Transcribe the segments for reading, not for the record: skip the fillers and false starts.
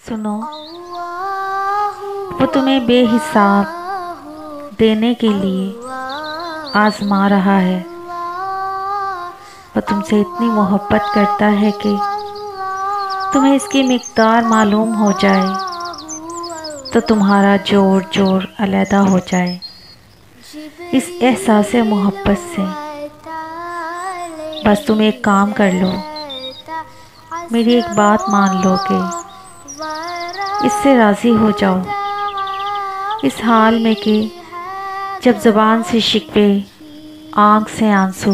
سنو، وہ تمہیں بے حساب دینے کے لیے آزما رہا ہے۔ وہ تم سے اتنی محبت کرتا ہے کہ تمہیں اس کی مقدار معلوم ہو جائے تو تمہارا جوڑ علیحدہ ہو جائے۔ اس احساس محبت سے بس تم ایک کام کر لو، میری ایک بات مان لو کہ اس سے راضی ہو جاؤ، اس حال میں کہ جب زبان سے شکوے، آنکھ سے آنسو،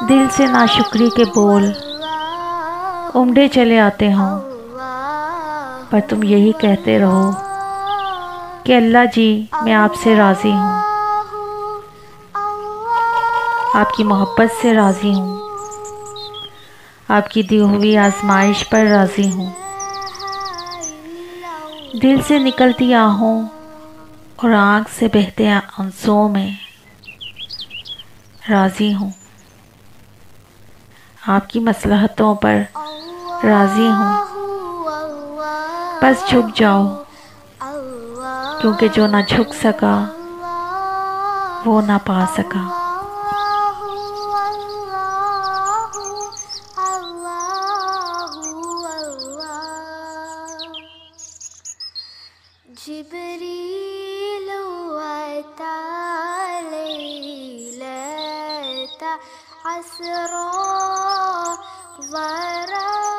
دل سے ناشکری کے بول امڈے چلے آتے ہوں، پر تم یہی کہتے رہو کہ اللہ جی میں آپ سے راضی ہوں، آپ کی محبت سے راضی ہوں، آپ کی دی ہوئی آزمائش پر راضی ہوں، دل سے نکلتی آہوں اور آنکھ سے بہتے آنسوؤں میں راضی ہوں، آپ کی مصلحتوں پر راضی ہوں۔ بس جھک جاؤ، کیونکہ جو نہ جھک سکا وہ نہ پا سکا۔ جبريل أتى ليلة عسرا ورأى